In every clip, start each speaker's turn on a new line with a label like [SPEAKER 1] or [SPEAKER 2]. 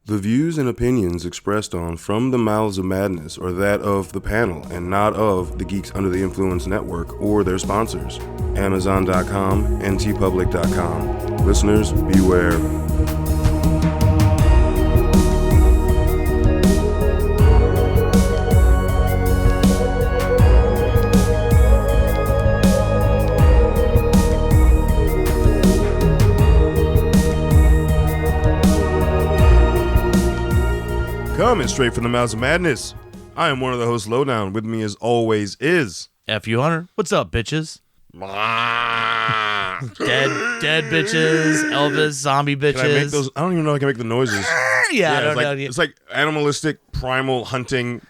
[SPEAKER 1] The views and opinions expressed on From the Mouths of Madness are that of the panel and not of the Geeks Under the Influence Network or their sponsors, Amazon.com and tpublic.com. Listeners, beware. Coming straight from the Mouths of Madness, I am one of the hosts, Lowdown. With me as always is...
[SPEAKER 2] F.U. Hunter. What's up, bitches? dead bitches, Elvis, zombie bitches.
[SPEAKER 1] Can I make those? I don't even know if I can make the noises.
[SPEAKER 2] I don't know.
[SPEAKER 1] It's like animalistic, primal hunting.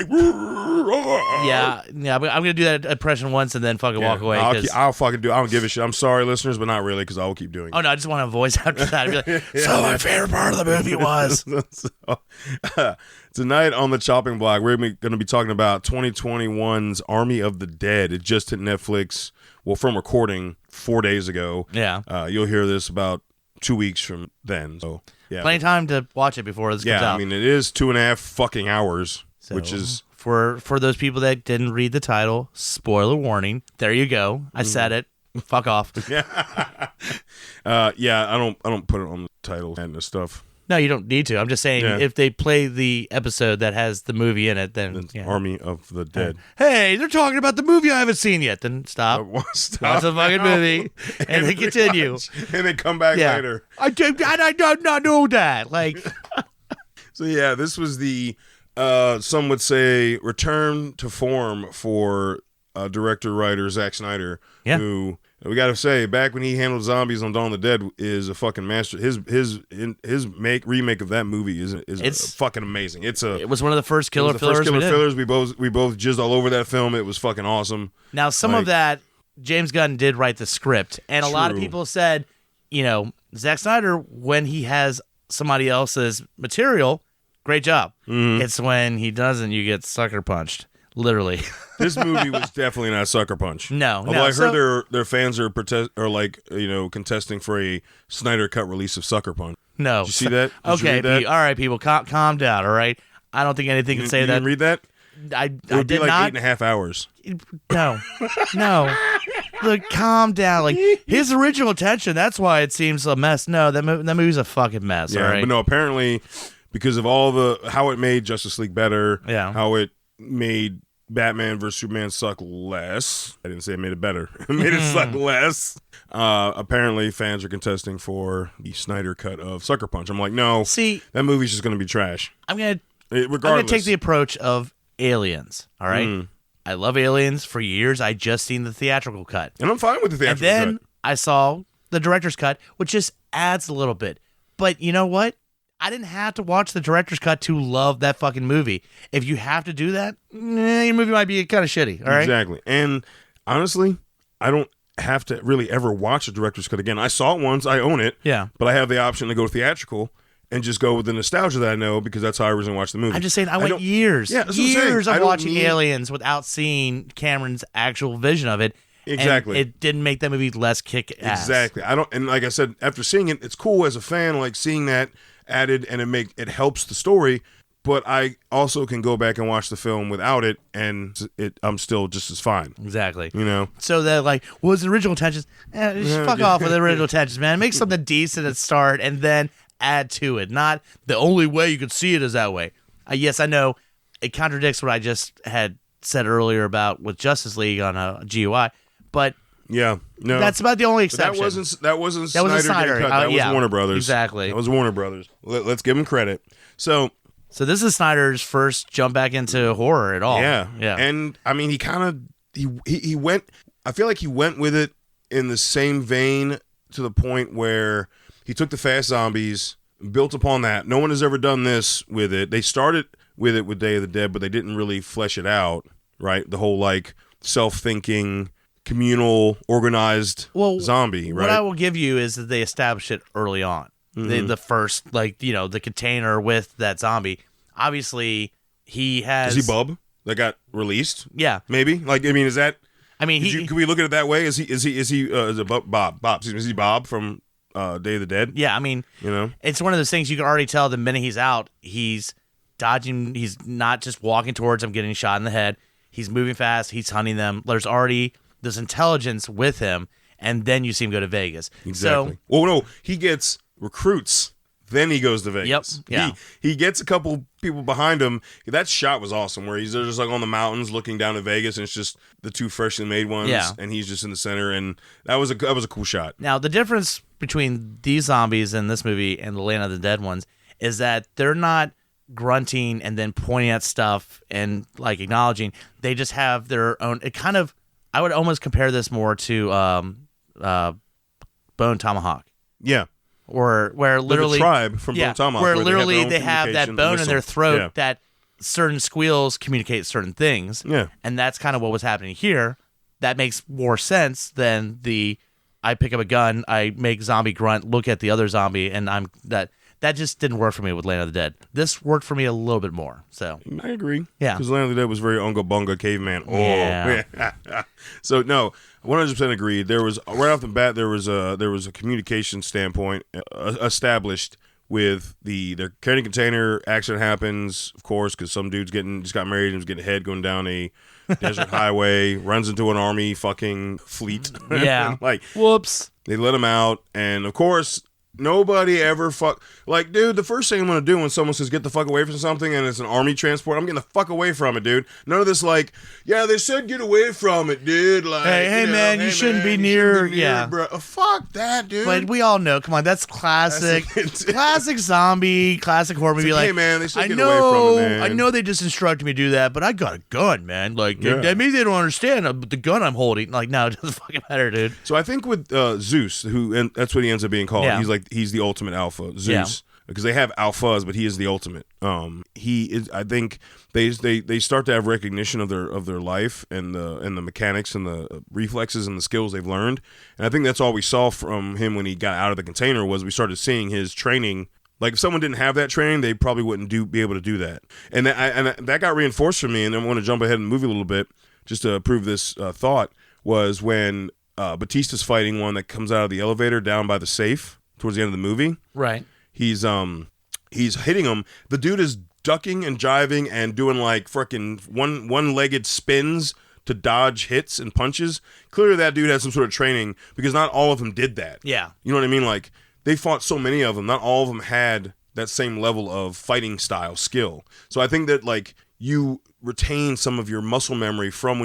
[SPEAKER 2] Yeah, I'm gonna do that impression once and then fucking walk away.
[SPEAKER 1] I'll fucking do. I don't give a shit. I'm sorry, listeners, but not really, because I will keep doing it.
[SPEAKER 2] Oh no, I just want a voice after that. I'd be like, so my favorite part of the movie was.
[SPEAKER 1] Tonight on the chopping block, we're going to be talking about 2021's Army of the Dead. It just hit Netflix. Well, from recording 4 days ago.
[SPEAKER 2] Yeah.
[SPEAKER 1] You'll hear this about 2 weeks from then. So yeah,
[SPEAKER 2] plenty of time to watch it before this comes out.
[SPEAKER 1] Yeah, I mean it is 2.5 fucking hours. So, which is
[SPEAKER 2] for those people that didn't read the title, spoiler warning. There you go. I said it. Fuck off.
[SPEAKER 1] Yeah. I don't put it on the title and the stuff.
[SPEAKER 2] No, you don't need to. I'm just saying if they play the episode that has the movie in it, then
[SPEAKER 1] Army of the Dead.
[SPEAKER 2] Hey, they're talking about the movie I haven't seen yet. Then stop.
[SPEAKER 1] Stop.
[SPEAKER 2] Watch the fucking movie and then continue.
[SPEAKER 1] And then come back later.
[SPEAKER 2] I did not know that. Like
[SPEAKER 1] So yeah, this was the some would say return to form for director-writer Zack Snyder, who we got to say back when he handled zombies on Dawn of the Dead is a fucking master. His remake of that movie is fucking amazing. It was
[SPEAKER 2] one of the first killer fillers.
[SPEAKER 1] We both jizzed all over that film. It was fucking awesome.
[SPEAKER 2] Now some of that James Gunn did write the script, and a lot of people said, Zack Snyder, when he has somebody else's material, great job. Mm-hmm. It's when he doesn't, you get sucker punched. Literally.
[SPEAKER 1] This movie was definitely not Sucker Punch.
[SPEAKER 2] No.
[SPEAKER 1] Although I heard their fans are contesting for a Snyder cut release of Sucker Punch.
[SPEAKER 2] No.
[SPEAKER 1] Did you see that?
[SPEAKER 2] Okay, all right, people, calm down, all right? I don't think anything can say
[SPEAKER 1] that. You didn't read that?
[SPEAKER 2] It would be like
[SPEAKER 1] not. 8.5 hours.
[SPEAKER 2] No. Look, calm down. Like, his original intention, that's why it seems a mess. No, that movie's a fucking mess, all right?
[SPEAKER 1] But no, apparently, because of how it made Justice League better, how it made Batman vs. Superman suck less. I didn't say it made it better. It made it suck less. Apparently, fans are contesting for the Snyder cut of Sucker Punch. I'm like, no, that movie's just going to be trash.
[SPEAKER 2] I'm going to take the approach of Aliens, all right? I love Aliens. For years, I just seen the theatrical cut.
[SPEAKER 1] And I'm fine with the theatrical cut.
[SPEAKER 2] And then I saw the director's cut, which just adds a little bit. But you know what? I didn't have to watch the director's cut to love that fucking movie. If you have to do that, your movie might be kind of shitty, all right?
[SPEAKER 1] Exactly. And honestly, I don't have to really ever watch the director's cut again. I saw it once. I own it.
[SPEAKER 2] Yeah.
[SPEAKER 1] But I have the option to go theatrical and just go with the nostalgia that I know because that's how I originally watched the movie.
[SPEAKER 2] I'm just saying, I went years of watching Aliens without seeing Cameron's actual vision of it.
[SPEAKER 1] Exactly.
[SPEAKER 2] And it didn't make that movie less kick-ass.
[SPEAKER 1] Exactly. And like I said, after seeing it, it's cool as a fan, like seeing that added, and it helps the story, but I also can go back and watch the film without it, and I'm still just as fine.
[SPEAKER 2] Exactly.
[SPEAKER 1] So
[SPEAKER 2] that, like, what was the original intentions? Fuck off with the original intentions, man. Make something decent at start, and then add to it. Not the only way you could see it is that way. Yes, I know it contradicts what I just had said earlier about with Justice League on a GUI, but that's about the only exception.
[SPEAKER 1] That wasn't Snyder. That was Warner Brothers.
[SPEAKER 2] Exactly.
[SPEAKER 1] That was Warner Brothers. Let's give him credit. So
[SPEAKER 2] this is Snyder's first jump back into horror at all.
[SPEAKER 1] Yeah. And I mean, he went. I feel like he went with it in the same vein to the point where he took the fast zombies, built upon that. No one has ever done this with it. They started with it with Day of the Dead, but they didn't really flesh it out. Right. The whole like self-thinking, communal, organized zombie, right?
[SPEAKER 2] What I will give you is that they established it early on. Mm-hmm. The first, the container with that zombie. Obviously, he has...
[SPEAKER 1] Is he Bub that got released?
[SPEAKER 2] Yeah.
[SPEAKER 1] Maybe? Is that...
[SPEAKER 2] I mean,
[SPEAKER 1] can we look at it that way? Is it Bob? Bob. Is he Bob from Day of the Dead.
[SPEAKER 2] Yeah, I mean, it's one of those things you can already tell the minute he's out, he's dodging. He's not just walking towards them, getting shot in the head. He's moving fast. He's hunting them. There's already this intelligence with him, and then you see him go to Vegas.
[SPEAKER 1] Exactly.
[SPEAKER 2] So,
[SPEAKER 1] well, no, he gets recruits. Then he goes to Vegas.
[SPEAKER 2] Yep. Yeah.
[SPEAKER 1] He gets a couple people behind him. That shot was awesome, where they're just like on the mountains looking down to Vegas, and it's just the two freshly made ones, and he's just in the center, and that was a cool shot.
[SPEAKER 2] Now, the difference between these zombies in this movie and the Land of the Dead ones is that they're not grunting and then pointing at stuff and like acknowledging. They just have their own. It kind of, I would almost compare this more to Bone Tomahawk.
[SPEAKER 1] Yeah.
[SPEAKER 2] Or where literally
[SPEAKER 1] the tribe from Bone Tomahawk,
[SPEAKER 2] where literally they have that bone in their throat
[SPEAKER 1] Yeah.
[SPEAKER 2] that certain squeals communicate certain things.
[SPEAKER 1] Yeah.
[SPEAKER 2] And that's kind of what was happening here. That makes more sense than I pick up a gun, I make zombie grunt, look at the other zombie, and that just didn't work for me with Land of the Dead. This worked for me a little bit more. So
[SPEAKER 1] I agree.
[SPEAKER 2] Yeah.
[SPEAKER 1] Because Land of the Dead was very unga bunga caveman. Oh,
[SPEAKER 2] Yeah.
[SPEAKER 1] So no, 100% agreed. There was right off the bat there was a communication standpoint established with their carrying container. Accident happens, of course, because some dude's just got married and was getting head going down a desert highway, runs into an army fucking fleet.
[SPEAKER 2] Yeah.
[SPEAKER 1] Like,
[SPEAKER 2] whoops.
[SPEAKER 1] they let him out, and of course, nobody ever like, dude, the first thing I'm gonna do when someone says get the fuck away from something and it's an army transport, I'm getting the fuck away from it, dude. None of this like, yeah, they said get away from it, dude. Like,
[SPEAKER 2] hey man, you shouldn't be near, yeah,
[SPEAKER 1] bro. Fuck that, dude.
[SPEAKER 2] But we all know, come on, that's classic, classic zombie, classic horror movie. Like,
[SPEAKER 1] hey man, they said get
[SPEAKER 2] away
[SPEAKER 1] from it, man.
[SPEAKER 2] I know they just instructed me to do that, but I got a gun, man. Like, that maybe they don't understand the gun I'm holding. Like, no, it doesn't fucking matter, dude.
[SPEAKER 1] So I think with Zeus, and that's what he ends up being called.
[SPEAKER 2] Yeah.
[SPEAKER 1] He's the ultimate alpha, Zeus, because they have alphas, but he is the ultimate. He is. I think they start to have recognition of their life and the mechanics and the reflexes and the skills they've learned. And I think that's all we saw from him when he got out of the container was we started seeing his training. Like if someone didn't have that training, they probably wouldn't be able to do that. And that got reinforced for me. And I want to jump ahead in the movie a little bit just to prove this thought was when Batista's fighting one that comes out of the elevator down by the safe towards the end of the movie.
[SPEAKER 2] Right.
[SPEAKER 1] He's hitting him. The dude is ducking and jiving and doing like freaking one-legged spins to dodge hits and punches. Clearly that dude had some sort of training because not all of them did that.
[SPEAKER 2] Yeah.
[SPEAKER 1] You know what I mean? Like they fought so many of them. Not all of them had that same level of fighting style skill. So I think that like you retain some of your muscle memory from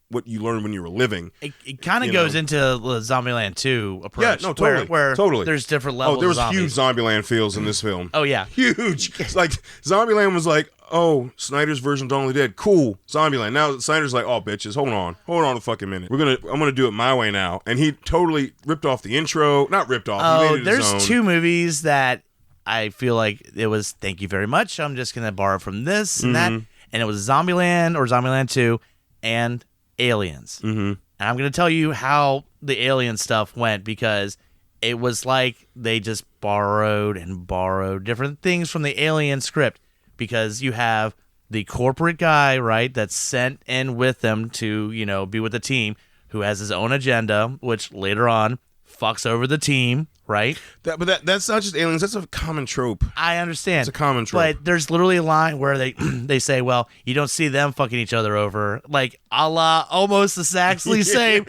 [SPEAKER 1] what you learned when you were living.
[SPEAKER 2] It kind of goes into the Zombieland 2 approach.
[SPEAKER 1] Yeah, no, totally.
[SPEAKER 2] Where
[SPEAKER 1] totally.
[SPEAKER 2] There's different levels.
[SPEAKER 1] Oh, there was
[SPEAKER 2] of
[SPEAKER 1] huge Zombieland feels in this film.
[SPEAKER 2] Oh yeah,
[SPEAKER 1] huge. It's like Zombieland was like, oh, Snyder's version of Dawn of the Dead, cool. Zombieland. Now Snyder's like, oh, bitches, hold on a fucking minute. I'm gonna do it my way now. And he totally ripped off the intro. Not ripped off.
[SPEAKER 2] Oh,
[SPEAKER 1] he made it
[SPEAKER 2] there's
[SPEAKER 1] his own.
[SPEAKER 2] two movies that I feel like it was. Thank you very much. I'm just gonna borrow from this and that. And it was Zombieland or Zombieland 2 and Aliens. Mm-hmm. And I'm going to tell you how the Alien stuff went because it was like they just borrowed different things from the Alien script because you have the corporate guy, right, that's sent in with them to, be with the team who has his own agenda, which later on fucks over the team. Right?
[SPEAKER 1] That's not just Aliens. That's a common trope.
[SPEAKER 2] I understand.
[SPEAKER 1] It's a common trope.
[SPEAKER 2] But there's literally a line where they say, well, you don't see them fucking each other over. Like, a la almost exactly same.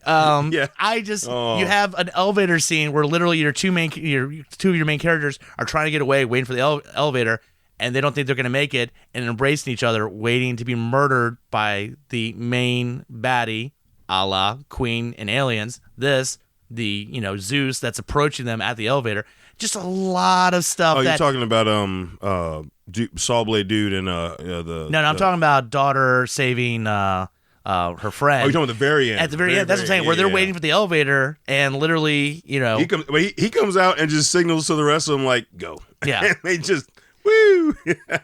[SPEAKER 1] Yeah.
[SPEAKER 2] You have an elevator scene where literally your two of your main characters are trying to get away, waiting for the elevator, and they don't think they're going to make it, and embracing each other, waiting to be murdered by the main baddie, a la Queen and Aliens. Zeus that's approaching them at the elevator. Just a lot of stuff.
[SPEAKER 1] Oh, you're talking about Saw Blade dude and
[SPEAKER 2] I'm talking about daughter saving her friend.
[SPEAKER 1] Oh, you're talking about the very end.
[SPEAKER 2] At the very end, that's what I'm saying. Where they're waiting for the elevator and literally,
[SPEAKER 1] he comes out and just signals to the rest of them like, go.
[SPEAKER 2] Yeah.
[SPEAKER 1] And they just woo.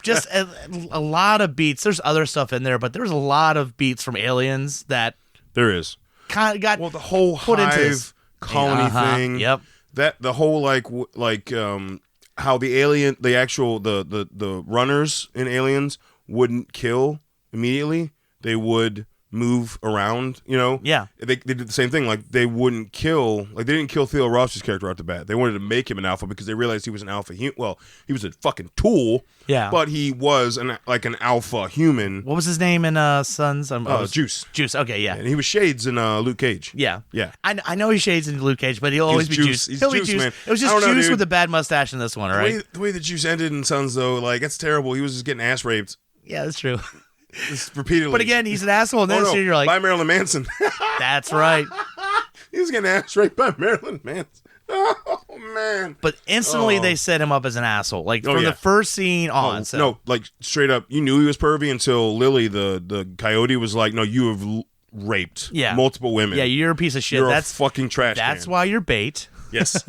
[SPEAKER 2] Just a lot of beats. There's other stuff in there, but there's a lot of beats from Aliens that
[SPEAKER 1] there is
[SPEAKER 2] kind of got
[SPEAKER 1] the whole
[SPEAKER 2] put into
[SPEAKER 1] hive colony thing.
[SPEAKER 2] Yep.
[SPEAKER 1] That the whole how the alien, the runners in Aliens wouldn't kill immediately. They would move around, you know?
[SPEAKER 2] Yeah.
[SPEAKER 1] They did the same thing. Like, they wouldn't kill, like, they didn't kill Theo Ross's character out the bat. They wanted to make him an alpha because they realized he was an alpha well, he was a fucking tool.
[SPEAKER 2] Yeah.
[SPEAKER 1] But he was an alpha human.
[SPEAKER 2] What was his name in Sons?
[SPEAKER 1] Juice.
[SPEAKER 2] Juice. Okay, yeah.
[SPEAKER 1] And he was Shades in Luke Cage.
[SPEAKER 2] Yeah.
[SPEAKER 1] Yeah.
[SPEAKER 2] I know he shades in Luke Cage, but he'll always be Juice.
[SPEAKER 1] He's
[SPEAKER 2] He'll be
[SPEAKER 1] Juice,
[SPEAKER 2] Juice.
[SPEAKER 1] man.
[SPEAKER 2] It was
[SPEAKER 1] I
[SPEAKER 2] just
[SPEAKER 1] don't know,
[SPEAKER 2] Juice
[SPEAKER 1] dude.
[SPEAKER 2] with a bad mustache in this one, all right?
[SPEAKER 1] The way the Juice ended in Sons, though, like, that's terrible. He was just getting ass raped.
[SPEAKER 2] Yeah, that's true.
[SPEAKER 1] Repeatedly.
[SPEAKER 2] But again, he's an asshole in this, so you're like,
[SPEAKER 1] by Marilyn Manson.
[SPEAKER 2] that's right.
[SPEAKER 1] He was getting ass raped by Marilyn Manson. Oh, man.
[SPEAKER 2] But instantly they set him up as an asshole. Like, from the first scene on. So.
[SPEAKER 1] No, like, straight up, you knew he was pervy until Lily, the coyote, was like, no, you have raped multiple women.
[SPEAKER 2] Yeah, you're a piece of shit.
[SPEAKER 1] That's a fucking trash
[SPEAKER 2] That's
[SPEAKER 1] can.
[SPEAKER 2] why you're bait.
[SPEAKER 1] Yes.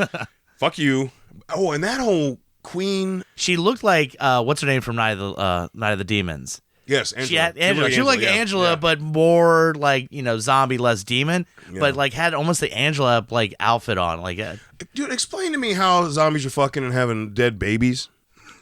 [SPEAKER 1] Fuck you. Oh, and that whole queen.
[SPEAKER 2] She looked like, what's her name from Night of the Demons?
[SPEAKER 1] Yes, Angela.
[SPEAKER 2] She had Angela. She looked like Angela, but more like, zombie, less demon. Yeah. But like had almost the Angela like outfit on. Like,
[SPEAKER 1] dude, explain to me how zombies are fucking and having dead babies.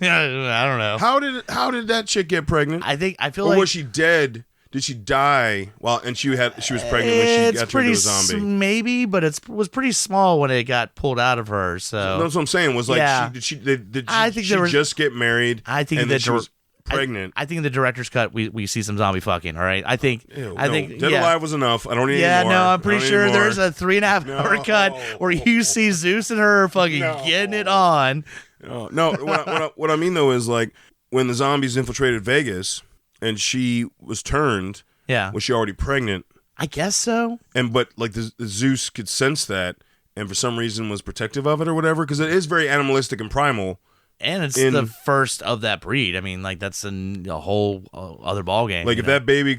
[SPEAKER 2] I don't know.
[SPEAKER 1] How did that chick get pregnant?
[SPEAKER 2] I feel
[SPEAKER 1] or
[SPEAKER 2] like,
[SPEAKER 1] was she dead? Did she die? And she was pregnant when she got turned into a zombie.
[SPEAKER 2] Maybe, but it was pretty small when it got pulled out of her. So
[SPEAKER 1] that's what I'm saying. Was like, did she just get married?
[SPEAKER 2] I think
[SPEAKER 1] that she was pregnant.
[SPEAKER 2] I think in the director's cut we see some zombie fucking. All right, I think
[SPEAKER 1] Dead Alive was enough. I don't need any more.
[SPEAKER 2] No, I'm pretty sure there's a 3.5 hour cut where you see Zeus and her fucking getting it on.
[SPEAKER 1] No, what I mean though is like when the zombies infiltrated Vegas and she was turned.
[SPEAKER 2] Yeah,
[SPEAKER 1] was she already pregnant?
[SPEAKER 2] I guess so.
[SPEAKER 1] But like the Zeus could sense that, and for some reason was protective of it or whatever, because it is very animalistic and primal.
[SPEAKER 2] And it's the first of that breed. I mean, like, that's a whole other ballgame.
[SPEAKER 1] Like, if that baby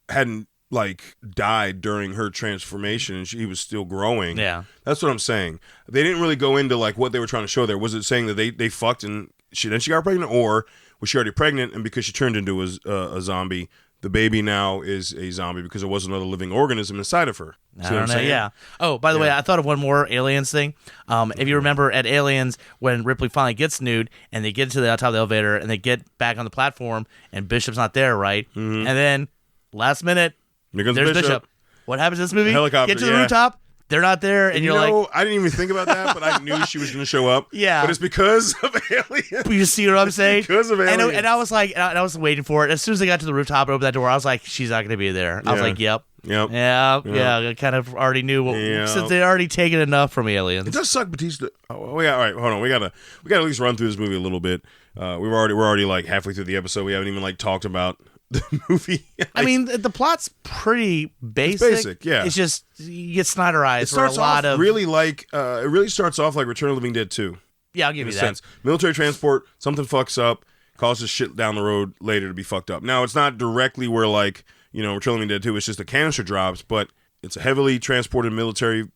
[SPEAKER 1] hadn't, like, died during her transformation and he was still growing.
[SPEAKER 2] Yeah.
[SPEAKER 1] That's what I'm saying. They didn't really go into, like, what they were trying to show there. Was it saying that they fucked and she got pregnant? Or was she already pregnant and because she turned into a zombie, the baby now is a zombie because there was another living organism inside of her?
[SPEAKER 2] I don't know, yeah. Oh, by the way, I thought of one more Aliens thing. If you remember at Aliens, when Ripley finally gets nude and they get to the top of the elevator and they get back on the platform and Bishop's not there, right? Mm-hmm. And then last minute, there's Bishop. What happens in this movie?
[SPEAKER 1] Helicopter,
[SPEAKER 2] get to the rooftop. They're not there, and you're like...
[SPEAKER 1] I didn't even think about that, but I knew she was going to show up.
[SPEAKER 2] Yeah.
[SPEAKER 1] But it's because of Aliens.
[SPEAKER 2] You see what I'm saying?
[SPEAKER 1] Because of Aliens.
[SPEAKER 2] And I was like, I was waiting for it. As soon as I got to the rooftop and opened that door, I was like, she's not going to be there. I was like, yep. Yeah. I kind of already knew since they'd already taken enough from Aliens.
[SPEAKER 1] It does suck, Batista. All right, hold on. We gotta at least run through this movie a little bit. We're already like halfway through the episode. We haven't even like talked about the movie.
[SPEAKER 2] I mean, the plot's pretty basic.
[SPEAKER 1] It's basic, yeah.
[SPEAKER 2] It's just you get Snyderized.
[SPEAKER 1] It starts off really like it really starts off like Return of the Living Dead 2.
[SPEAKER 2] Yeah, I'll give you that. Sense.
[SPEAKER 1] Military transport, something fucks up, causes shit down the road later to be fucked up. Now it's not directly where like Return of the Living Dead 2. It's just a canister drops, but it's a heavily transported military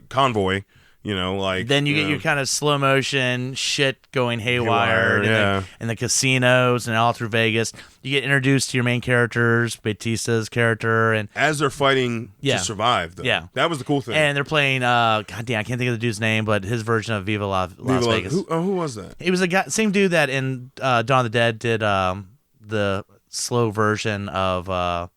[SPEAKER 1] convoy. Then you get your kind of slow motion shit going haywire in the casinos and all through Vegas. You get introduced to your main characters, Batista's character, and as they're fighting to survive. Though.
[SPEAKER 2] Yeah,
[SPEAKER 1] that was the cool thing.
[SPEAKER 2] And they're playing. God damn, I can't think of the dude's name, but his version of Viva Las Vegas.
[SPEAKER 1] Who was that?
[SPEAKER 2] He was the same dude that in Dawn of the Dead did the slow version of.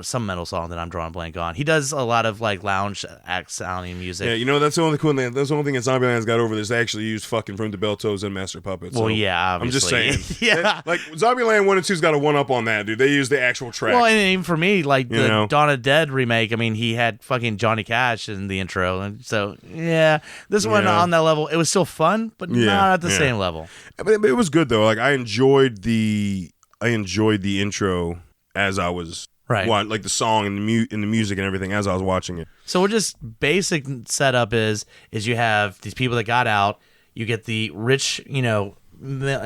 [SPEAKER 2] Some metal song that I'm drawing a blank on. He does a lot of like lounge act sounding music.
[SPEAKER 1] Yeah, that's the only cool thing. That's the only thing that Zombieland's got over this. They actually use fucking From the Beltos and Master Puppets.
[SPEAKER 2] Well, yeah, obviously.
[SPEAKER 1] I'm just saying. Like Zombieland 1 and 2's got a one up on that, dude. They use the actual track.
[SPEAKER 2] Well, and even for me, like the Dawn of the Dead remake, I mean, he had fucking Johnny Cash in the intro, and so this one on that level, it was still fun, but not at the same level.
[SPEAKER 1] But it was good though. Like I enjoyed the intro as I was.
[SPEAKER 2] Right,
[SPEAKER 1] like the song and the music and everything as I was watching it.
[SPEAKER 2] So we're just basic setup is you have these people that got out. You get the rich, billionaire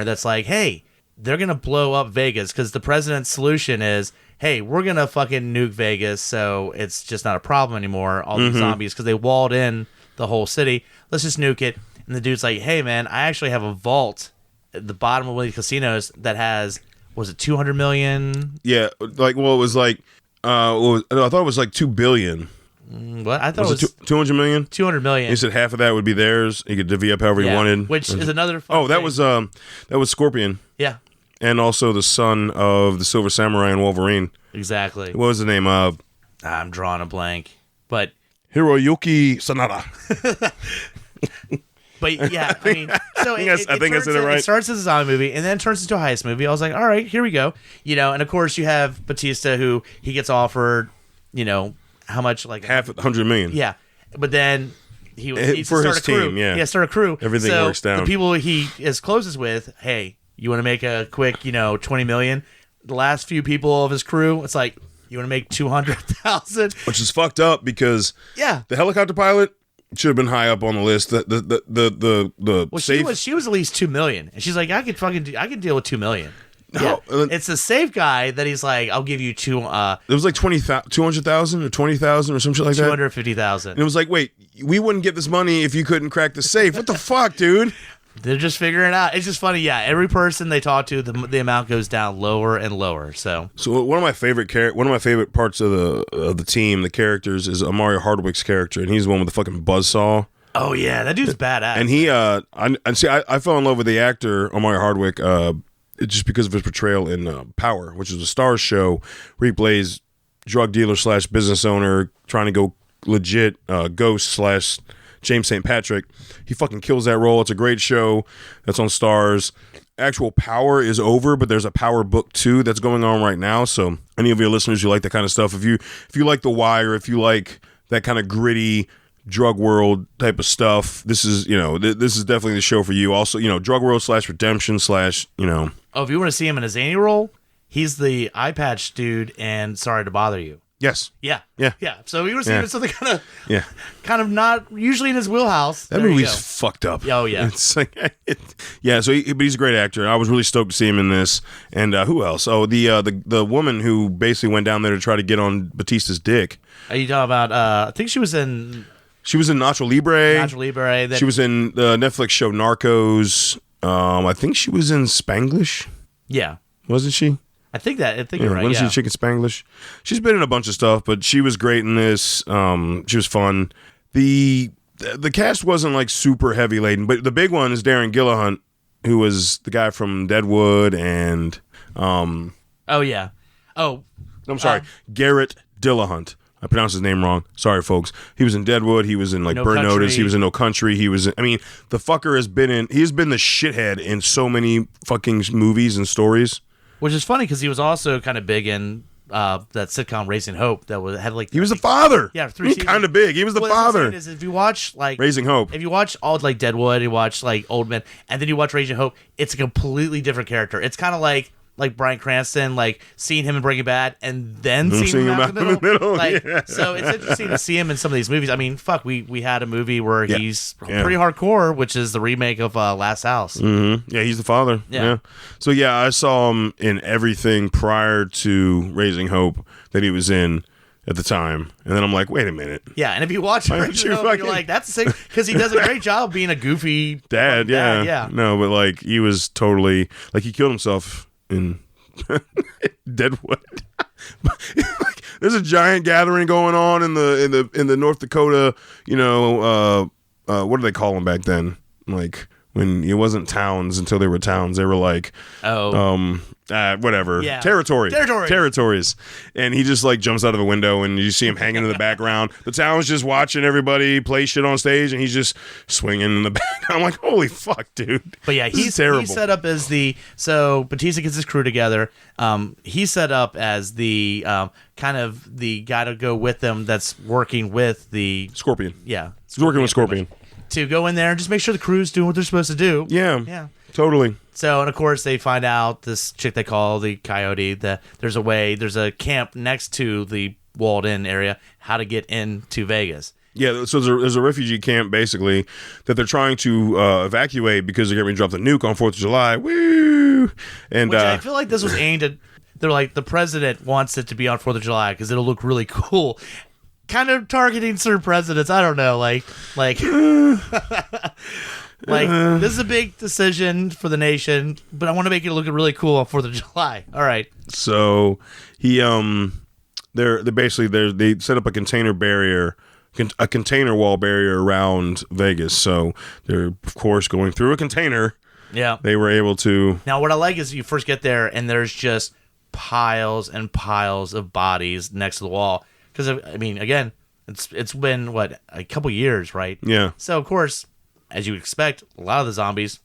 [SPEAKER 2] that's like, hey, they're gonna blow up Vegas because the president's solution is, hey, we're gonna fucking nuke Vegas, so it's just not a problem anymore. All these zombies because they walled in the whole city. Let's just nuke it. And the dude's like, hey man, I actually have a vault at the bottom of one of these casinos that has. Was it 200 million?
[SPEAKER 1] Yeah, it was like, I thought it was like 2 billion.
[SPEAKER 2] What? I thought it was
[SPEAKER 1] 200 million?
[SPEAKER 2] 200 million.
[SPEAKER 1] He said half of that would be theirs. He could divvy up however he wanted.
[SPEAKER 2] Which is another
[SPEAKER 1] that was Scorpion.
[SPEAKER 2] Yeah.
[SPEAKER 1] and also the son of the Silver Samurai and Wolverine.
[SPEAKER 2] Exactly.
[SPEAKER 1] What was the name of?
[SPEAKER 2] I'm drawing a blank, but
[SPEAKER 1] Hiroyuki Sanada.
[SPEAKER 2] But yeah, I mean, so
[SPEAKER 1] I think I said it right.
[SPEAKER 2] It starts as a zombie movie and then it turns into a heist movie. I was like, all right, here we go. And of course you have Batista, who he gets offered, how much, like
[SPEAKER 1] half $100 million.
[SPEAKER 2] Yeah, but then he needs
[SPEAKER 1] for
[SPEAKER 2] to start
[SPEAKER 1] his
[SPEAKER 2] a crew.
[SPEAKER 1] team. Yeah,
[SPEAKER 2] start a crew.
[SPEAKER 1] Everything works down.
[SPEAKER 2] The people he is closest with, hey, you want to make a quick, $20 million? The last few people of his crew, it's like, you want to make 200,000,
[SPEAKER 1] which is fucked up because the helicopter pilot should have been high up on the list.
[SPEAKER 2] She was at least 2 million, and she's like, I can deal with 2 million.
[SPEAKER 1] No,
[SPEAKER 2] it's the safe guy that he's like, I'll give you two. It
[SPEAKER 1] was like 200,000 or 20,000 or some shit like that.
[SPEAKER 2] 250,000.
[SPEAKER 1] And it was like, wait, we wouldn't get this money if you couldn't crack the safe. What the fuck, dude?
[SPEAKER 2] They're just figuring it out. It's just funny. Yeah, every person they talk to, the amount goes down lower and lower. So
[SPEAKER 1] one of my favorite parts of the team, the characters, is Mario Hardwick's character, and he's the one with the fucking buzzsaw.
[SPEAKER 2] Oh yeah, that dude's badass.
[SPEAKER 1] And he, I fell in love with the actor Mario Hardwick, just because of his portrayal in Power, which is a Starz show where he plays drug dealer / business owner trying to go legit ghost / James St. Patrick. He fucking kills that role. It's a great show that's on Starz. Actual Power is over, but there's a Power book 2 that's going on right now. So any of your listeners who like that kind of stuff, if you like The Wire, if you like that kind of gritty drug world type of stuff, this is this is definitely the show for you. Also, drug world / redemption /
[SPEAKER 2] Oh, if you want to see him in a zany role, he's the eye patch dude and Sorry to Bother You.
[SPEAKER 1] Yes.
[SPEAKER 2] Yeah.
[SPEAKER 1] Yeah.
[SPEAKER 2] Yeah. So we were seeing something kind of not usually in his wheelhouse.
[SPEAKER 1] That movie's fucked up.
[SPEAKER 2] Oh yeah.
[SPEAKER 1] It's like, So but he's a great actor. I was really stoked to see him in this. And who else? Oh, the woman who basically went down there to try to get on Batista's dick.
[SPEAKER 2] Are you talking about? I think she was in.
[SPEAKER 1] She was in Nacho Libre.
[SPEAKER 2] That...
[SPEAKER 1] She was in the Netflix show Narcos. I think she was in Spanglish.
[SPEAKER 2] Yeah.
[SPEAKER 1] Wasn't she?
[SPEAKER 2] I think you're right.
[SPEAKER 1] Wasn't she Chicken Spanglish? She's been in a bunch of stuff, but she was great in this. She was fun. The cast wasn't like super heavy laden, but the big one is Darren Gillihunt, who was the guy from Deadwood and
[SPEAKER 2] Oh yeah. Oh,
[SPEAKER 1] I'm sorry, Garrett Dillahunt. I pronounced his name wrong. Sorry, folks. He was in Deadwood. He was in No Burn Country. Notice. He was in No Country. He was. The fucker has been in. He's been the shithead in so many fucking movies and stories.
[SPEAKER 2] Which is funny because he was also kind of big in that sitcom Raising Hope that had like
[SPEAKER 1] he was the father.
[SPEAKER 2] Yeah, 3 seasons.
[SPEAKER 1] Kind of big. He was the father.
[SPEAKER 2] Is if you watch like
[SPEAKER 1] Raising Hope,
[SPEAKER 2] if you watch all like Deadwood, you watch like Old Men, and then you watch Raising Hope, it's a completely different character. It's kind of like Bryan Cranston, like seeing him in Breaking Bad and then seeing him out in the middle. Like, so it's interesting to see him in some of these movies. I mean, fuck, we had a movie where he's pretty hardcore, which is the remake of Last House.
[SPEAKER 1] Mm-hmm. Yeah, he's the father. Yeah. So I saw him in everything prior to Raising Hope that he was in at the time, and then I'm like, wait a minute.
[SPEAKER 2] Yeah, and if you watch Raising Hope, you're like, that's the same, because he does a great job being a goofy
[SPEAKER 1] dad. Yeah. No, but like he was totally like he killed himself in Deadwood. There's a giant gathering going on in the North Dakota. What do they call them back then? Like when it wasn't towns until they were towns. They were like whatever.
[SPEAKER 2] Yeah.
[SPEAKER 1] Territories. And he just like jumps out of the window and you see him hanging in the background. The town's just watching everybody play shit on stage and he's just swinging in the back. I'm like, holy fuck, dude.
[SPEAKER 2] But yeah, he's terrible. He's set up as so Batista gets his crew together. He's set up as the kind of the guy to go with them that's working with the
[SPEAKER 1] Scorpion.
[SPEAKER 2] Yeah.
[SPEAKER 1] He's working with Scorpion.
[SPEAKER 2] To go in there and just make sure the crew's doing what they're supposed to do.
[SPEAKER 1] Yeah. Totally.
[SPEAKER 2] So, and of course, they find out this chick they call the Coyote, that there's a camp next to the walled-in area, how to get into Vegas.
[SPEAKER 1] Yeah, so there's a refugee camp, basically, that they're trying to evacuate because they're getting ready to drop the nuke on 4th of July. Woo! And
[SPEAKER 2] which I feel like this was aimed at, they're like, the president wants it to be on 4th of July because it'll look really cool. Kind of targeting certain presidents. I don't know, like this is a big decision for the nation, but I want to make it look really cool on 4th of July. All right.
[SPEAKER 1] So he they set up a container wall barrier around Vegas. So they're of course going through a container
[SPEAKER 2] Yeah.
[SPEAKER 1] they were able to.
[SPEAKER 2] Now, what I like is you first get there and there's just piles and piles of bodies next to the wall. Because, I mean, again, it's been, what, a couple years, right?
[SPEAKER 1] Yeah.
[SPEAKER 2] So, of course, as you expect, a lot of the zombies,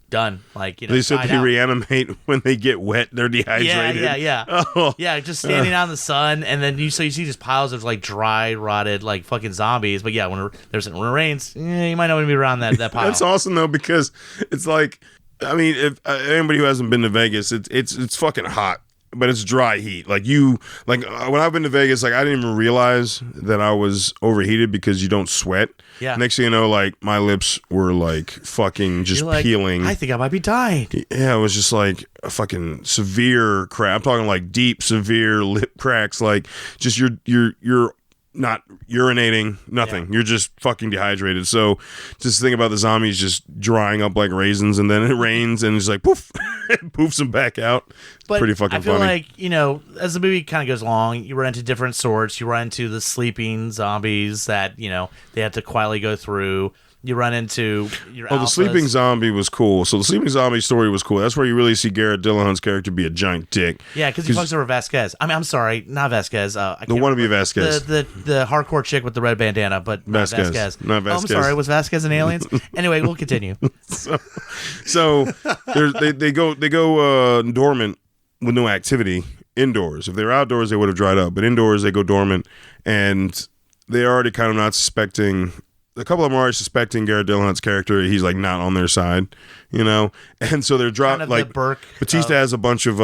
[SPEAKER 2] done. Like, you know,
[SPEAKER 1] They said they
[SPEAKER 2] out.
[SPEAKER 1] reanimate when they get wet. They're dehydrated.
[SPEAKER 2] Yeah.
[SPEAKER 1] Oh.
[SPEAKER 2] Yeah, just standing out in the sun, and then you see just piles of, like, dry, rotted, like, fucking zombies. But, yeah, when it rains, you might not want to be around that pile.
[SPEAKER 1] That's awesome, though, because it's like, I mean, if anybody who hasn't been to Vegas, it's fucking hot. But it's dry heat. Like when I've been to Vegas, like I didn't even realize that I was overheated because you don't sweat.
[SPEAKER 2] Yeah.
[SPEAKER 1] Next thing you know, like my lips were like fucking just peeling.
[SPEAKER 2] I think I might be dying.
[SPEAKER 1] Yeah, it was just like a fucking severe crack. I'm talking like deep, severe lip cracks. Like just you're not urinating, nothing. Yeah. You're just fucking dehydrated. So just think about the zombies just drying up like raisins, and then it rains and it's like poof, it poofs them back out.
[SPEAKER 2] But
[SPEAKER 1] pretty fucking
[SPEAKER 2] I feel
[SPEAKER 1] funny.
[SPEAKER 2] like, you know, as the movie kind of goes along, you run into different sorts. You run into the sleeping zombies that, you know, they have to quietly go through. You run into your alphas.
[SPEAKER 1] The sleeping zombie was cool. So the sleeping zombie story was cool. That's where you really see Garrett Dillahunt's character be a giant dick.
[SPEAKER 2] Yeah, because he fucks over Vasquez. I mean, I'm sorry, not Vasquez.
[SPEAKER 1] The wannabe Vasquez.
[SPEAKER 2] The hardcore chick with the red bandana, but not Vasquez.
[SPEAKER 1] Not Vasquez.
[SPEAKER 2] Oh, I'm sorry, was Vasquez in Aliens? Anyway, we'll continue.
[SPEAKER 1] So they go dormant with no activity indoors. If they were outdoors, they would have dried up. But indoors, they go dormant, and they're already kind of not suspecting. A couple of them are already suspecting Garrett Dillahunt's character. He's like not on their side, you know, and so they're dropped.
[SPEAKER 2] Kind of
[SPEAKER 1] like
[SPEAKER 2] the Burke
[SPEAKER 1] Batista has a bunch of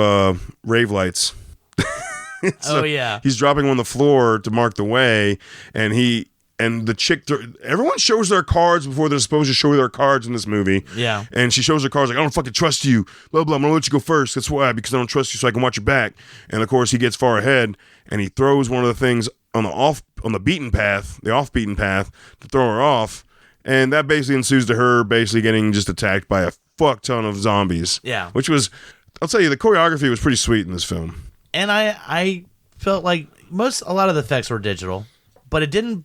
[SPEAKER 1] rave lights. So
[SPEAKER 2] oh yeah,
[SPEAKER 1] he's dropping them on the floor to mark the way, and the chick. Everyone shows their cards before they're supposed to show their cards in this movie.
[SPEAKER 2] Yeah,
[SPEAKER 1] and she shows her cards like, I don't fucking trust you. Blah blah. I'm gonna let you go first. That's why, because I don't trust you, so I can watch your back. And of course, he gets far ahead, and he throws one of the things on the off beaten path to throw her off, and that basically ensues to her basically getting just attacked by a fuck ton of zombies.
[SPEAKER 2] Yeah,
[SPEAKER 1] which was, I'll tell you, the choreography was pretty sweet in this film.
[SPEAKER 2] And I felt like a lot of the effects were digital, but it didn't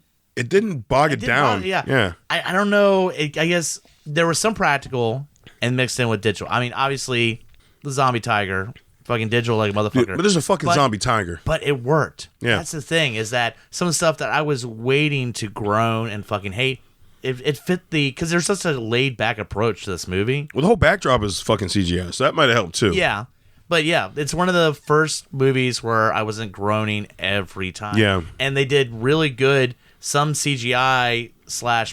[SPEAKER 1] bog it down.
[SPEAKER 2] Yeah. I don't know. I guess there was some practical and mixed in with digital. I mean, obviously, the zombie tiger. Fucking digital like a motherfucker.
[SPEAKER 1] But there's a fucking zombie tiger.
[SPEAKER 2] But it worked.
[SPEAKER 1] Yeah.
[SPEAKER 2] That's the thing, is that some of the stuff that I was waiting to groan and fucking hate, it fit because there's such a laid back approach to this movie.
[SPEAKER 1] Well, the whole backdrop is fucking CGI, so that might have helped too.
[SPEAKER 2] Yeah. But yeah, it's one of the first movies where I wasn't groaning every time.
[SPEAKER 1] Yeah.
[SPEAKER 2] And they did really good, some CGI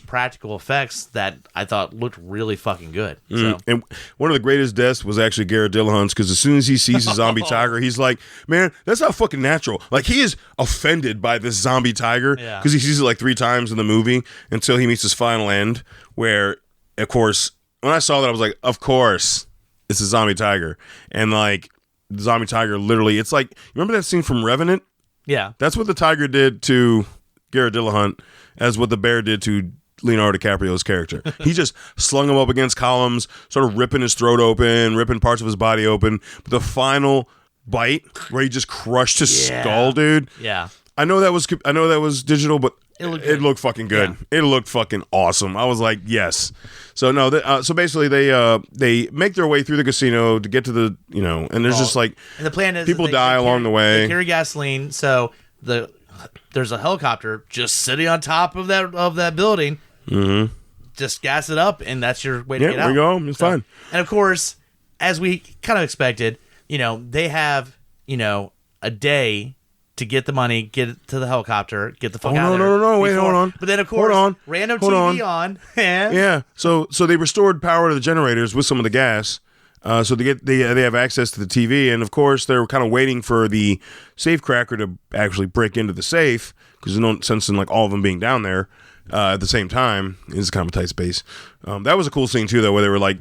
[SPEAKER 2] / practical effects that I thought looked really fucking good. So.
[SPEAKER 1] And one of the greatest deaths was actually Garrett Dillahunt's, because as soon as he sees a zombie tiger, he's like, man, that's not fucking natural. Like, he is offended by this zombie tiger because he sees it like 3 times in the movie until he meets his final end, where, of course, when I saw that, I was like, of course, it's a zombie tiger. And like, the zombie tiger literally, it's like, remember that scene from Revenant?
[SPEAKER 2] Yeah.
[SPEAKER 1] That's what the tiger did to Garrett Dillahunt, as what the bear did to Leonardo DiCaprio's character. He just slung him up against columns, sort of ripping his throat open, ripping parts of his body open. But the final bite, where he just crushed his skull, dude.
[SPEAKER 2] Yeah.
[SPEAKER 1] I know that was digital, but it looked fucking good.
[SPEAKER 2] Yeah.
[SPEAKER 1] It looked fucking awesome. I was like, yes. So no, so basically they make their way through the casino to get to the, you know, and there's just like,
[SPEAKER 2] and the plan is
[SPEAKER 1] people die along the way.
[SPEAKER 2] They carry gasoline, so there's a helicopter just sitting on top of that building.
[SPEAKER 1] Mm-hmm.
[SPEAKER 2] Just gas it up, and that's your way to get out.
[SPEAKER 1] Yeah, there you go. It's fine.
[SPEAKER 2] And of course, as we kind of expected, you know, they have, you know, a day to get the money, get it to the helicopter, get the fuck out of there.
[SPEAKER 1] No, wait, hold on.
[SPEAKER 2] But then, of course, random TV on. And
[SPEAKER 1] yeah, so they restored power to the generators with some of the gas. So they have access to the TV, and of course they're kind of waiting for the safe cracker to actually break into the safe, because there's no sense in like all of them being down there at the same time. It's kind of a tight space. That was a cool scene too, though, where they were like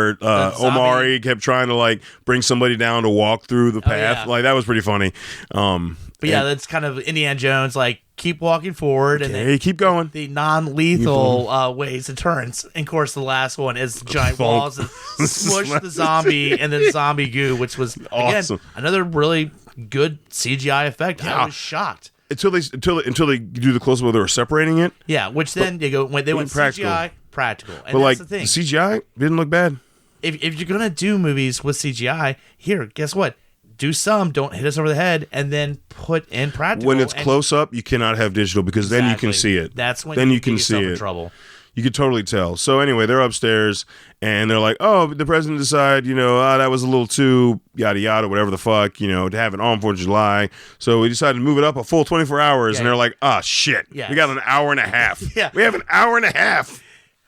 [SPEAKER 1] Omari kept trying to like bring somebody down to walk through the path. Like, that was pretty funny.
[SPEAKER 2] But yeah, that's kind of Indiana Jones, like, keep walking forward, and then
[SPEAKER 1] keep going.
[SPEAKER 2] The non-lethal ways and turns. And of course, the last one is giant walls that smush the zombie and then zombie goo, which was
[SPEAKER 1] awesome.
[SPEAKER 2] Again, another really good CGI effect. Yeah. I was shocked
[SPEAKER 1] until they do the close up where they were separating it.
[SPEAKER 2] Yeah, which then they went
[SPEAKER 1] practical.
[SPEAKER 2] CGI practical. And
[SPEAKER 1] But like
[SPEAKER 2] that's the thing.
[SPEAKER 1] CGI didn't look bad.
[SPEAKER 2] If you're gonna do movies with CGI, here, guess what? Do some, don't hit us over the head, and then put in practical.
[SPEAKER 1] When it's close up, you cannot have digital because then you can see it.
[SPEAKER 2] That's when
[SPEAKER 1] then
[SPEAKER 2] you
[SPEAKER 1] you can
[SPEAKER 2] get
[SPEAKER 1] see
[SPEAKER 2] yourself
[SPEAKER 1] it.
[SPEAKER 2] in trouble.
[SPEAKER 1] You could totally tell. So anyway, they're upstairs and they're like, "Oh, the president decided, that was a little too yada yada, whatever the fuck, to have it on 4th of July. So we decided to move it up a full 24 hours."
[SPEAKER 2] Yeah.
[SPEAKER 1] And they're like, "Ah, shit,
[SPEAKER 2] Yes.
[SPEAKER 1] we got an hour and a half.
[SPEAKER 2] Yeah.
[SPEAKER 1] We have an hour and a half."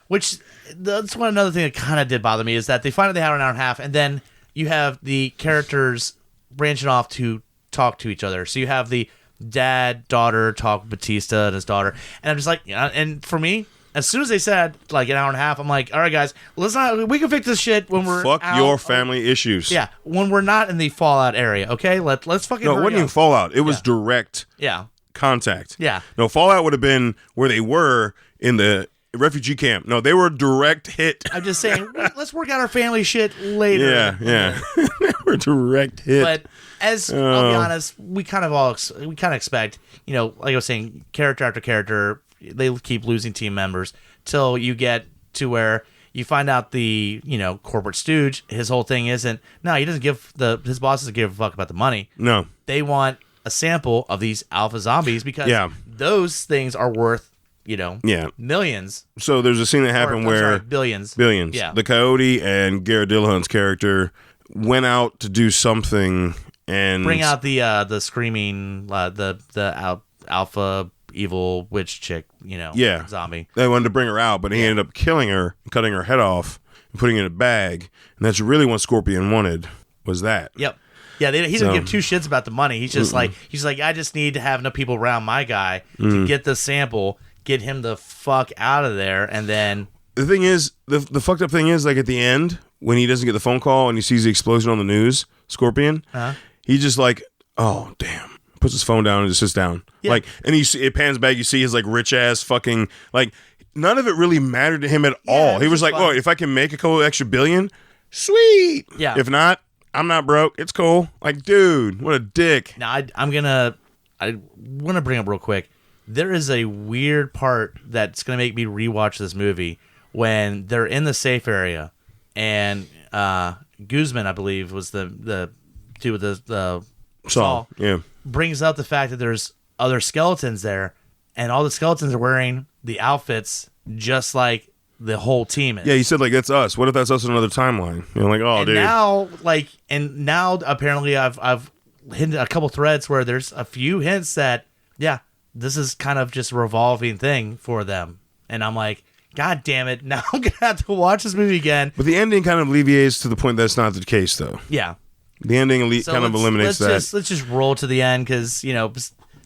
[SPEAKER 2] Which that's one another thing that kind of did bother me is that they find out they have an hour and a half, and then you have the characters branching off to talk to each other. So you have the dad-daughter talk with Batista and his daughter, and I'm just like, and for me, as soon as they said like an hour and a half, I'm like, all right, guys, we can fix this shit when we're
[SPEAKER 1] Fuck
[SPEAKER 2] out.
[SPEAKER 1] your family issues.
[SPEAKER 2] Yeah, when we're not in the Fallout area, okay? Let's fucking.
[SPEAKER 1] No, it
[SPEAKER 2] hurry
[SPEAKER 1] wasn't even
[SPEAKER 2] up.
[SPEAKER 1] Fallout. It was direct
[SPEAKER 2] Yeah,
[SPEAKER 1] contact.
[SPEAKER 2] yeah.
[SPEAKER 1] No, Fallout would have been where they were in the refugee camp. No, they were direct hit.
[SPEAKER 2] I'm just saying, let's work out our family shit later.
[SPEAKER 1] Yeah. They were direct hit.
[SPEAKER 2] But as I'll be honest, we kind of expect, like I was saying, character after character, they keep losing team members till you get to where you find out the corporate stooge. His whole thing isn't he doesn't give his boss doesn't give a fuck about the money.
[SPEAKER 1] No,
[SPEAKER 2] they want a sample of these alpha zombies because those things are worth millions.
[SPEAKER 1] So there's a scene that happened where
[SPEAKER 2] billions.
[SPEAKER 1] Yeah, the Coyote and Garrett Dillahunt's character went out to do something and
[SPEAKER 2] bring out the screaming the alpha evil witch chick, zombie.
[SPEAKER 1] They wanted to bring her out, but he ended up killing her, cutting her head off, and putting it in a bag. And that's really what Scorpion wanted. Was that?
[SPEAKER 2] Yep. Yeah, he doesn't give two shits about the money. He's just like I just need to have enough people around my guy to get the sample, get him the fuck out of there, and then
[SPEAKER 1] the thing is, the fucked up thing is, like at the end when he doesn't get the phone call and he sees the explosion on the news, Scorpion, he's just like, oh damn, puts his phone down and just sits down, like, and it pans back, you see his like rich ass fucking like none of it really mattered to him at all. He was like, oh, if I can make a couple extra billion, sweet.
[SPEAKER 2] Yeah.
[SPEAKER 1] If not, I'm not broke. It's cool. Like, dude, what a dick.
[SPEAKER 2] Now I want to bring up real quick. There is a weird part that's going to make me rewatch this movie when they're in the safe area and Guzman, I believe, was the dude with the saw.
[SPEAKER 1] Yeah.
[SPEAKER 2] Brings up the fact that there's other skeletons there and all the skeletons are wearing the outfits just like the whole team is.
[SPEAKER 1] Yeah, he said, like, that's us. What if that's us in another timeline? Like, oh,
[SPEAKER 2] and dude. Now apparently I've hidden a couple threads where there's a few hints that, this is kind of just a revolving thing for them. And I'm like, God damn it, now I'm going to have to watch this movie again.
[SPEAKER 1] But the ending kind of alleviates to the point that's not the case, though.
[SPEAKER 2] Yeah.
[SPEAKER 1] The ending kind of eliminates that.
[SPEAKER 2] Let's just roll to the end because,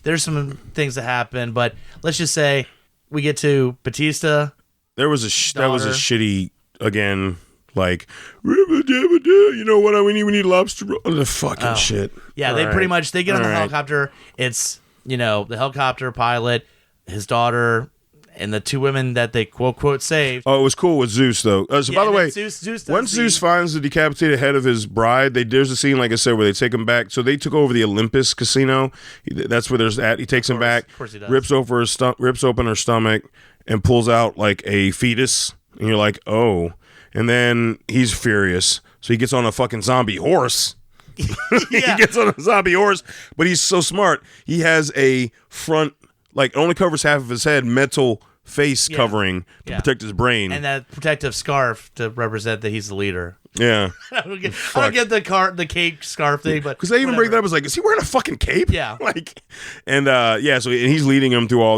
[SPEAKER 2] there's some things that happen. But let's just say we get to Batista.
[SPEAKER 1] That was a shitty, again, like, you know what we need lobster roll. The fucking shit.
[SPEAKER 2] Yeah,
[SPEAKER 1] All
[SPEAKER 2] they
[SPEAKER 1] right.
[SPEAKER 2] pretty much, they get on
[SPEAKER 1] All
[SPEAKER 2] the
[SPEAKER 1] right.
[SPEAKER 2] helicopter. It's, the helicopter pilot, his daughter, and the two women that they quote saved.
[SPEAKER 1] Oh, it was cool with Zeus, though. So, by the way,
[SPEAKER 2] Zeus
[SPEAKER 1] once Zeus finds the decapitated head of his bride, there's a scene, like I said, where they take him back. So they took over the Olympus casino. That's where there's at. He takes him back,
[SPEAKER 2] Of course he does.
[SPEAKER 1] rips open her stomach, and pulls out, like, a fetus. And you're like, oh. And then he's furious. So he gets on a fucking zombie horse. He gets on a zombie horse, but he's so smart. He has a front, like, it only covers half of his head, metal face covering to protect his brain.
[SPEAKER 2] And that protective scarf to represent that he's the leader.
[SPEAKER 1] Yeah.
[SPEAKER 2] I don't get the cape scarf thing, but
[SPEAKER 1] because they even break that up. I was like, is he wearing a fucking cape?
[SPEAKER 2] Yeah.
[SPEAKER 1] Like, and so he's leading him through all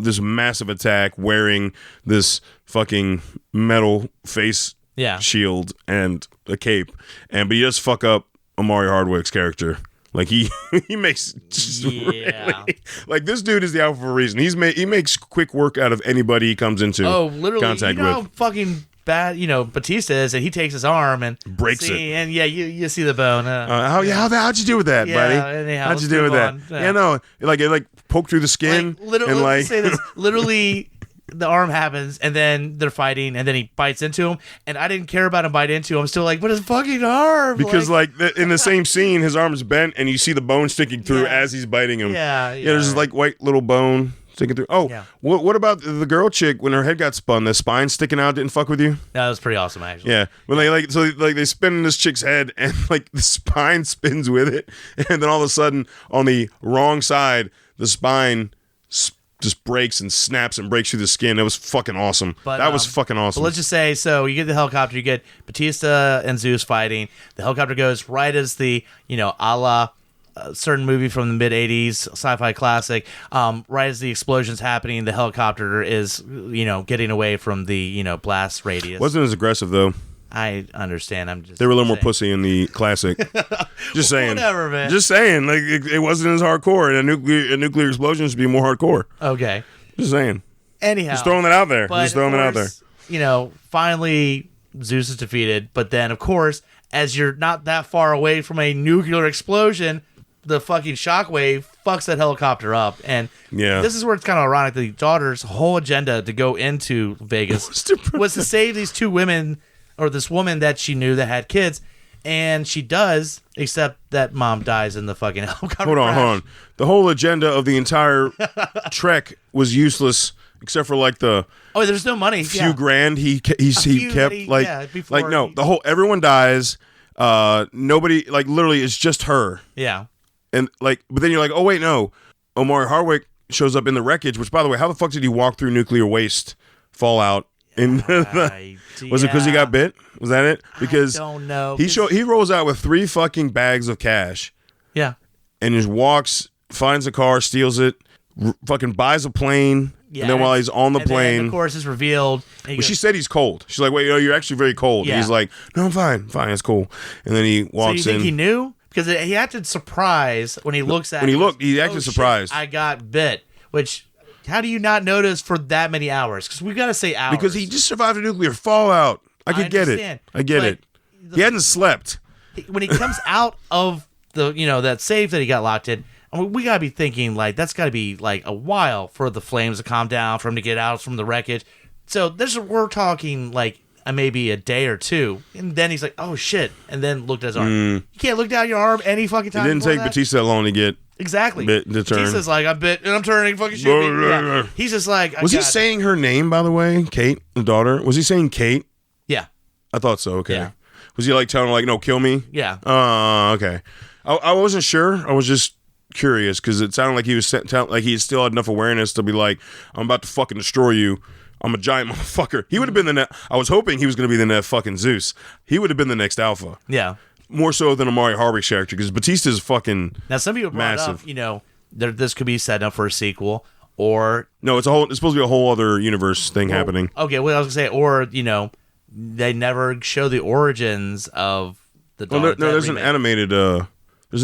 [SPEAKER 1] this massive attack, wearing this fucking metal face shield and a cape, but he does fuck up Omari Hardwick's character. Like he makes really, like, this dude is the alpha for a reason. He makes quick work out of anybody he comes into contact with.
[SPEAKER 2] How fucking bad Batista is, and he takes his arm and
[SPEAKER 1] breaks it.
[SPEAKER 2] And you see the bone.
[SPEAKER 1] How'd you do with that, buddy?
[SPEAKER 2] Anyhow,
[SPEAKER 1] how'd you do with that? It poked through the skin.
[SPEAKER 2] Literally, say this. Literally, the arm happens, and then they're fighting, and then he bites into him, and I didn't care about him biting into him. I'm still like, but his fucking arm.
[SPEAKER 1] Because in the same scene, his arm's bent, and you see the bone sticking through as he's biting him.
[SPEAKER 2] Yeah.
[SPEAKER 1] There's this like white little bone sticking through. Oh,
[SPEAKER 2] Yeah.
[SPEAKER 1] what about the girl chick when her head got spun? The spine sticking out didn't fuck with you?
[SPEAKER 2] That was pretty awesome, actually.
[SPEAKER 1] Yeah, when they spin in this chick's head and like the spine spins with it, and then all of a sudden on the wrong side the spine just breaks and snaps and breaks through the skin. That was fucking awesome. That was fucking awesome.
[SPEAKER 2] But let's just say, so you get the helicopter, you get Batista and Zeus fighting. The helicopter goes right as the, a la a certain movie from the mid 80s, sci-fi classic. Right as the explosion's happening, the helicopter is, getting away from the, blast radius.
[SPEAKER 1] Wasn't as aggressive though.
[SPEAKER 2] I understand. I'm just.
[SPEAKER 1] They were a little more pussy in the classic. Just saying.
[SPEAKER 2] Whatever, man.
[SPEAKER 1] Just saying. Like it wasn't as hardcore. And a nuclear explosion should be more hardcore.
[SPEAKER 2] Okay.
[SPEAKER 1] Just saying.
[SPEAKER 2] Anyhow.
[SPEAKER 1] Just throwing that out there.
[SPEAKER 2] But
[SPEAKER 1] Just throwing it out there.
[SPEAKER 2] Finally Zeus is defeated. But then, of course, as you're not that far away from a nuclear explosion, the fucking shockwave fucks that helicopter up. And this is where it's kind of ironic. The daughter's whole agenda to go into Vegas was to save these two women. Or this woman that she knew that had kids, and she does, except that mom dies in the fucking helicopter.
[SPEAKER 1] Hold on. The whole agenda of the entire trek was useless, except for like the
[SPEAKER 2] there's no money.
[SPEAKER 1] Few grand he kept everyone dies. Nobody literally it's just her.
[SPEAKER 2] Yeah.
[SPEAKER 1] And but then you're like, oh wait, no, Omari Hardwick shows up in the wreckage. Which by the way, how the fuck did he walk through nuclear waste fallout? Was it because he got bit? Was that it? Because
[SPEAKER 2] I don't know.
[SPEAKER 1] He rolls out with 3 fucking bags of cash.
[SPEAKER 2] Yeah.
[SPEAKER 1] And just walks, finds a car, steals it, fucking buys a plane. Yeah, and then while he's on the plane,
[SPEAKER 2] then, of course, it's revealed.
[SPEAKER 1] She said he's cold. She's like, "Wait, you're actually very cold." Yeah. And he's like, "No, I'm fine, it's cool." And then he walks in.
[SPEAKER 2] So you think he knew? Because he acted surprised when he looks at.
[SPEAKER 1] He acted surprised.
[SPEAKER 2] I got bit. Which. How do you not notice for that many hours? Because we got to say hours.
[SPEAKER 1] Because he just survived a nuclear fallout. I get it. I get it. He hadn't slept.
[SPEAKER 2] When he comes out of the, that safe that he got locked in, we got to be thinking, that's got to be, a while for the flames to calm down, for him to get out from the wreckage. So we're talking, maybe a day or two. And then he's like, oh, shit. And then looked at his arm. You can't look down your arm any fucking time.
[SPEAKER 1] It didn't take Batista that long to get...
[SPEAKER 2] Exactly.
[SPEAKER 1] Bit to turn.
[SPEAKER 2] Batista's like, I'm bit and I'm turning, fucking shoot me. Yeah. He's just like,
[SPEAKER 1] was he saying her name, by the way? Kate, the daughter? Was he saying Kate?
[SPEAKER 2] Yeah.
[SPEAKER 1] I thought so, okay. Yeah. Was he telling her, no, kill me?
[SPEAKER 2] Yeah.
[SPEAKER 1] Okay. I wasn't sure. I was just curious because it sounded like he was like he still had enough awareness to be like, I'm about to fucking destroy you. I'm a giant motherfucker. He would have been I was hoping he was going to be the next fucking Zeus. He would have been the next Alpha.
[SPEAKER 2] Yeah.
[SPEAKER 1] More so than Omari Hardwick's character because Batista's fucking
[SPEAKER 2] now some people brought
[SPEAKER 1] massive.
[SPEAKER 2] Up, this could be set up for a sequel or
[SPEAKER 1] no, it's supposed to be a whole other universe thing happening.
[SPEAKER 2] Okay, well I was gonna say, or they never show the origins of the.
[SPEAKER 1] There's an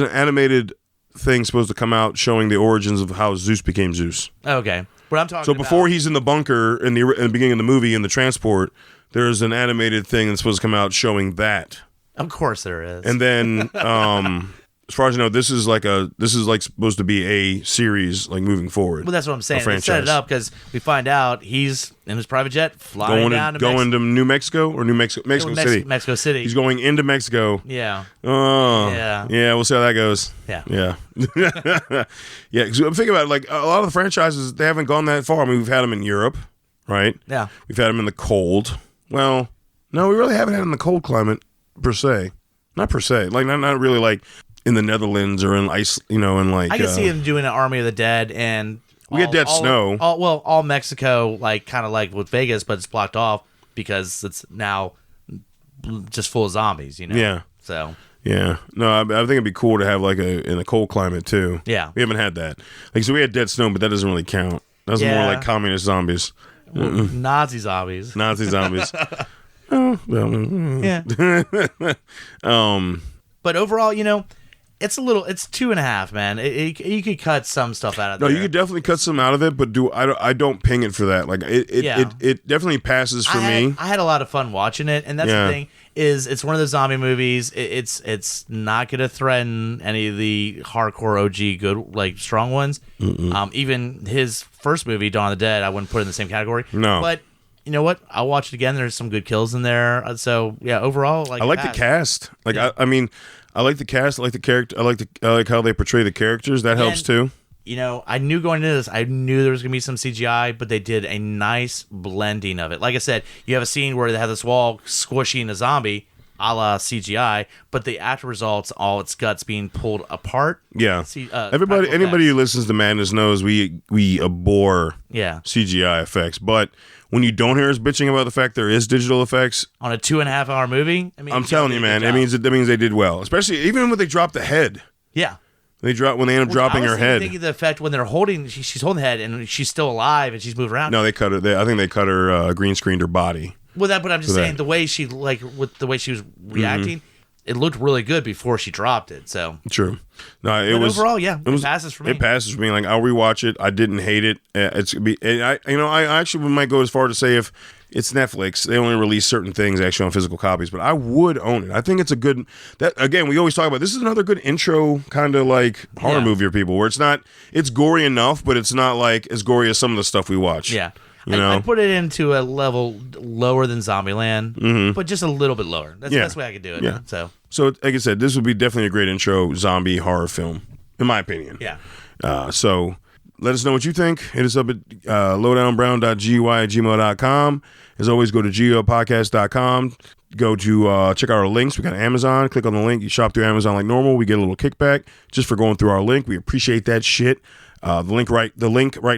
[SPEAKER 1] animated thing supposed to come out showing the origins of how Zeus became Zeus.
[SPEAKER 2] Okay, but I'm talking.
[SPEAKER 1] So before he's in the bunker in the beginning of the movie in the transport, there's an animated thing that's supposed to come out showing that.
[SPEAKER 2] Of course there is.
[SPEAKER 1] And then, as far as I know, this is supposed to be a series moving forward.
[SPEAKER 2] Well, that's what I'm saying. They set it up because we find out he's in his private jet flying
[SPEAKER 1] going to New Mexico or Mexico City.
[SPEAKER 2] Mexico City.
[SPEAKER 1] He's going into Mexico.
[SPEAKER 2] Yeah.
[SPEAKER 1] Oh. Yeah. Yeah. We'll see how that goes.
[SPEAKER 2] Yeah.
[SPEAKER 1] Yeah. Yeah. Because I'm thinking about a lot of the franchises, they haven't gone that far. I mean, we've had them in Europe, right?
[SPEAKER 2] Yeah.
[SPEAKER 1] We've had them in the cold. Well, no, we really haven't had them in the cold climate. Per se, not per se, not really in the Netherlands or in ice,
[SPEAKER 2] I can see him doing an Army of the Dead and
[SPEAKER 1] we get Dead Snow.
[SPEAKER 2] All Mexico, kind of like with Vegas, but it's blocked off because it's now just full of zombies,
[SPEAKER 1] Yeah.
[SPEAKER 2] So.
[SPEAKER 1] Yeah. No, I think it'd be cool to have in a cold climate too.
[SPEAKER 2] Yeah.
[SPEAKER 1] We haven't had that. So we had Dead Snow, but that doesn't really count. That's more like communist zombies.
[SPEAKER 2] Nazi zombies.
[SPEAKER 1] Nazi zombies. Oh, well,
[SPEAKER 2] yeah. But overall, it's 2.5, man. You could cut some stuff out of there.
[SPEAKER 1] No, you could definitely cut some out of it, but I don't ping it for that. It definitely passes for me.
[SPEAKER 2] I had a lot of fun watching it, and that's the thing is it's one of those zombie movies. It's not going to threaten any of the hardcore OG good strong ones. Even his first movie, Dawn of the Dead, I wouldn't put it in the same category.
[SPEAKER 1] No,
[SPEAKER 2] but. You know what? I'll watch it again. There's some good kills in there. So yeah, overall,
[SPEAKER 1] I like the cast. I mean, I like the cast. I like the character. I like how they portray the characters. That helps too.
[SPEAKER 2] I knew going into this, I knew there was going to be some CGI, but they did a nice blending of it. Like I said, you have a scene where they have this wall squishing a zombie, a la CGI, but the after results, all its guts being pulled apart.
[SPEAKER 1] Yeah. Anybody who listens to Madness knows we abhor CGI effects, but when you don't hear us bitching about the fact there is digital effects
[SPEAKER 2] on a 2.5-hour movie,
[SPEAKER 1] I'm telling you, man, it means they did well. Especially even when they drop the head.
[SPEAKER 2] Yeah.
[SPEAKER 1] When they end up dropping her head.
[SPEAKER 2] I was thinking the effect when they're holding, she's holding the head and she's still alive and she's moving around.
[SPEAKER 1] No, they cut her. I think they cut her, green screened her body.
[SPEAKER 2] Well, but I'm just saying the way she with the way she was reacting, it looked really good before she dropped it. So
[SPEAKER 1] true. No,
[SPEAKER 2] overall, it passes for me.
[SPEAKER 1] It passes for me. Like I'll rewatch it. I didn't hate it. I actually might go as far to say if it's Netflix, they only release certain things actually on physical copies, but I would own it. I think it's a good. That again, we always talk about. This is another good intro kind of like horror movie for people, where it's gory enough, but it's not like as gory as some of the stuff we watch.
[SPEAKER 2] Yeah. I put it into a level lower than Zombieland, but just a little bit lower. That's the best way I could do it.
[SPEAKER 1] Yeah.
[SPEAKER 2] So
[SPEAKER 1] like I said, this would be definitely a great intro zombie horror film, in my opinion.
[SPEAKER 2] Yeah.
[SPEAKER 1] So let us know what you think. Hit us up at lowdownbrown.gy@gmail.com. As always, go to geopodcast.com. Go to check out our links. We got Amazon. Click on the link. You shop through Amazon like normal. We get a little kickback just for going through our link. We appreciate that shit. The link right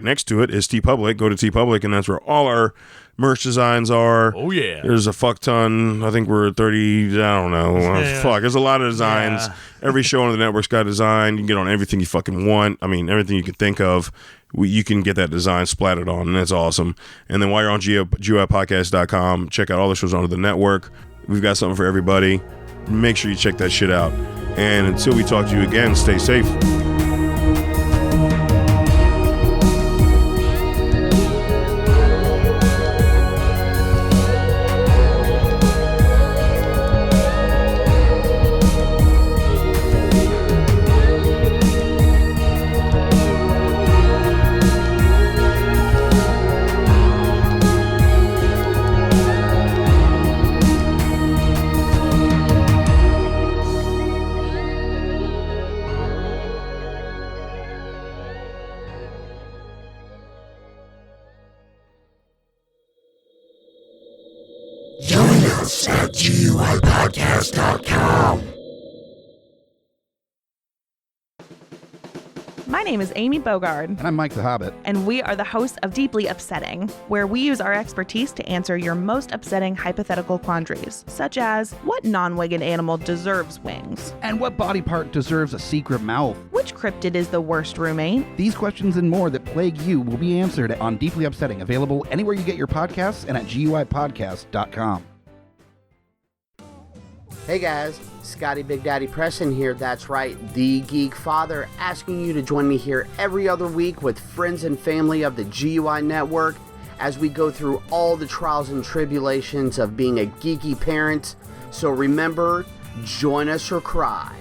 [SPEAKER 1] next to it is TeePublic. Go to TeePublic, and that's where all our merch designs are.
[SPEAKER 2] Oh yeah,
[SPEAKER 1] there's a fuck ton. I think we're 30. I don't know. Fuck, there's a lot of designs. Every show on the network's got a design. You can get on everything you fucking want. I mean, everything you can think of. You can get that design splattered on, and that's awesome. And then while you're on GeoPodcast.com, check out all the shows on the network. We've got something for everybody. Make sure you check that shit out. And until we talk to you again, stay safe.
[SPEAKER 3] Join us at GUIPodcast.com.
[SPEAKER 4] My name is Amy Bogard.
[SPEAKER 5] And I'm Mike the Hobbit.
[SPEAKER 4] And we are the hosts of Deeply Upsetting, where we use our expertise to answer your most upsetting hypothetical quandaries, such as, what non-winged animal deserves wings?
[SPEAKER 5] And what body part deserves a secret mouth?
[SPEAKER 4] Which cryptid is the worst roommate?
[SPEAKER 5] These questions and more that plague you will be answered on Deeply Upsetting, available anywhere you get your podcasts and at GUIPodcast.com.
[SPEAKER 6] Hey guys, Scotty Big Daddy Preston here, that's right, the Geek Father, asking you to join me here every other week with friends and family of the GUI Network as we go through all the trials and tribulations of being a geeky parent. So remember, join us or cry.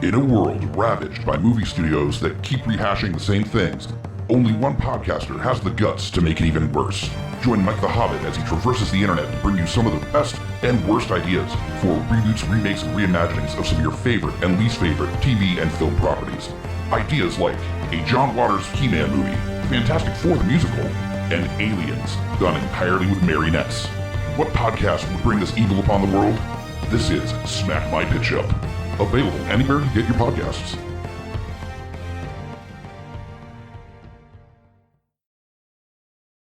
[SPEAKER 3] In a world ravaged by movie studios that keep rehashing the same things, only one podcaster has the guts to make it even worse. Join Mike the Hobbit as he traverses the internet to bring you some of the best and worst ideas for reboots, remakes, and reimaginings of some of your favorite and least favorite TV and film properties. Ideas like a John Waters He-Man movie, Fantastic Four the musical, and Aliens, done entirely with marionettes. What podcast would bring this evil upon the world? This is Smack My Pitch Up. Available anywhere you get your podcasts.